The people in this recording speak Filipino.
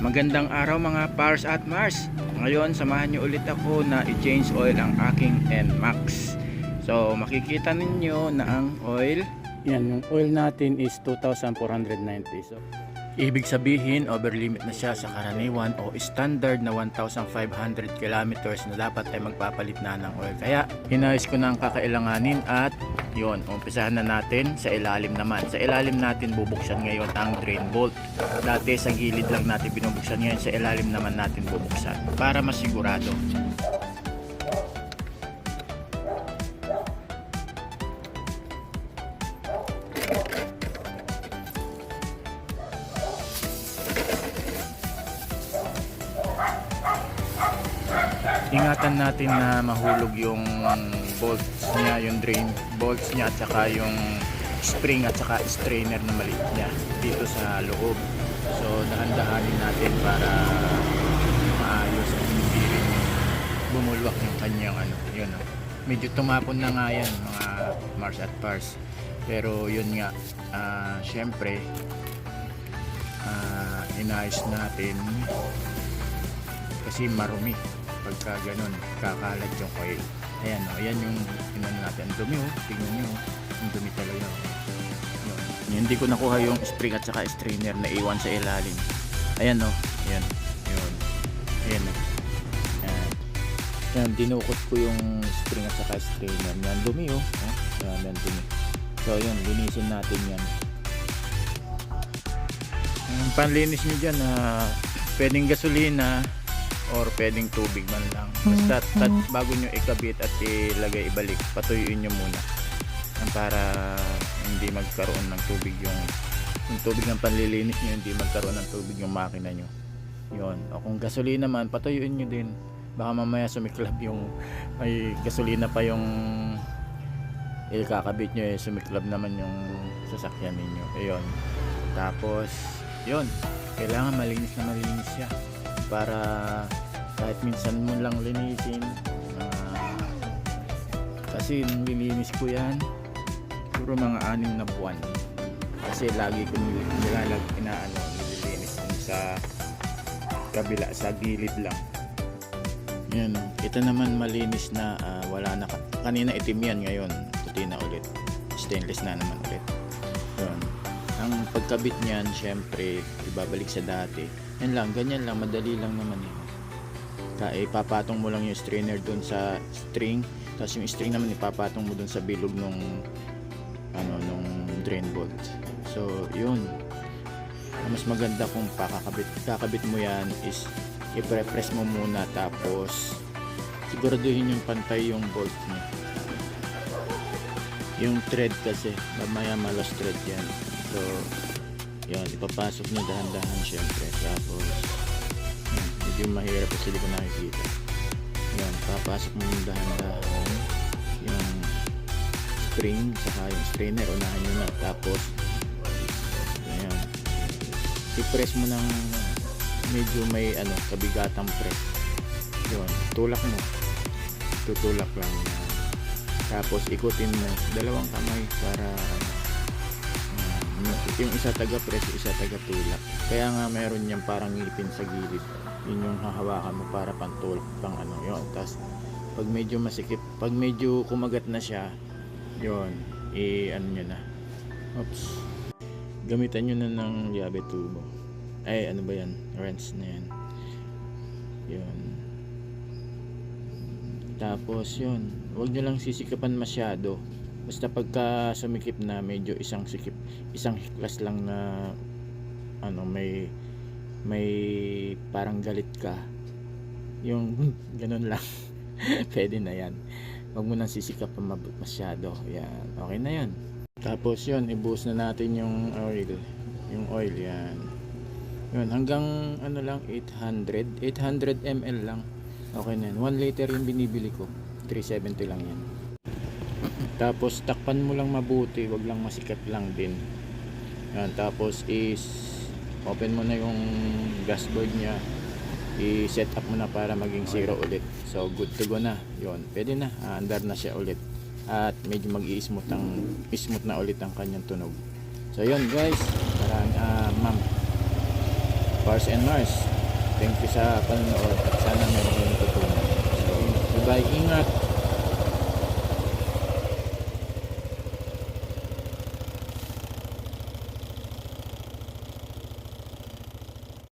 Magandang araw mga Pars at Mars. Ngayon samahan niyo ulit ako na i-change oil ang aking NMAX. So makikita ninyo na ang oil, yan, yung oil natin is 2,490. So ibig sabihin over limit na siya sa karaniwan o standard na 1,500 kilometers na dapat ay magpapalit na ng oil. Kaya hinayos ko na ang kakailanganin at yun, umpisahan na natin sa ilalim naman. Sa ilalim natin bubuksan ngayon ang drain bolt. Dati sa gilid lang natin binubuksan, ngayon sa ilalim naman natin bubuksan para masigurado. Ingatan natin na mahulog yung bolts niya, yung drain bolts niya at saka yung spring at saka strainer na maliit niya dito sa loob. So dahan-dahanin natin para maayos at hindi rin bumulwak yung kanyang yun. Medyo tumapon na nga yan mga Mars at Pars. Pero yun nga, syempre inayos natin kasi marumi. Pagka ganun, kakalat yung oil. Ayan o, ayan yung natin. Ang dumi o, tingnan nyo, ang dumi talaga. Yun. Hindi ko nakuha yung spring at saka strainer na iwan sa ilalim. Ayan o, ayan. Yun. Ayan o. Ayan, dinukot ko yung spring at saka strainer. Yan, dumi o. Ayan, yan, dumi. So yun, linisin natin yan. Ang panlinis nyo dyan, pwedeng gasolina or pwedeng tubig man lang. Basta bago nyo ikabit at ilagay, ibalik, patuyuin nyo muna para hindi magkaroon ng tubig yung tubig ng panlilinis nyo, hindi magkaroon ng tubig yung makina nyo. Yun. O kung gasolina man, patuyuin nyo din. Baka mamaya sumiklab yung may gasolina pa yung ikakabit nyo, sumiklab naman yung sasakyan ninyo. Ayun. Tapos yun, kailangan malinis na malinis siya para kahit minsan mo lang linisin, kasi nung lilinis ko yan siguro mga 6 na buwan kasi lagi ko nililinis sa kabila, sa gilid lang. Yan, ito naman malinis na, wala na, kanina itim yan, ngayon puti na ulit, stainless na naman ulit. Yun. Ang pagkabit niyan syempre ibabalik sa dati. Yan lang, ganyan lang, madali lang naman ipapatong mo lang yung strainer dun sa string, tapos yung string naman ipapatong mo dun sa bilog nung nung drain bolt. So yun, mas maganda kung kakabit mo yan is i-press mo muna, tapos siguraduhin yung pantay yung bolt niya, yung thread kasi mamaya malos thread yan. So yan, ipapasok nyo dahan-dahan syempre, tapos medyo mahirap kasi hindi ko nakikita. Yan, papasok mo yung dahan-dahan yung spring saka yung strainer, unahan nyo na, tapos yan, i-press mo ng medyo may kabigatang press. Yun, tulak mo, tutulak lang yan. Tapos ikutin mo dalawang kamay para yung isa taga press, isa taga tulak. Kaya nga meron niyang parang ngipin sa gilid, yun yung hahawakan mo para pantulak pang yun. Tapos pag medyo masikip, pag medyo kumagat na siya, yun, nyo na, oops, gamitan nyo na ng llave tubo, ay ba yan, wrench na yan. Yun, tapos yun, huwag nyo lang sisikapan masyado. Basta pagka sumikip na, medyo isang hiklas lang na may parang galit ka, yung ganun lang. Pwede na yan, huwag mo nang sisikapan masyado. Yan, okay na yan. Tapos yun, i-boost na natin yung oil yan. Yun, hanggang lang 800 ml lang, okay na yan. 1 liter yung binibili ko, 370 lang yan. Tapos takpan mo lang mabuti, wag lang masikat lang din. Yan, tapos open mo na yung dashboard niya, i-set up mo na para maging 0 ulit. So good to go na. Yon, pwede na, andar na siya ulit. At medyo mag-i-smooth na ulit ang kanyang tunog. So yun guys, parang ma'am, Pars and Mars, thank you sa panonood at sana meron kayo natutunan. So, bye-bye, ingat.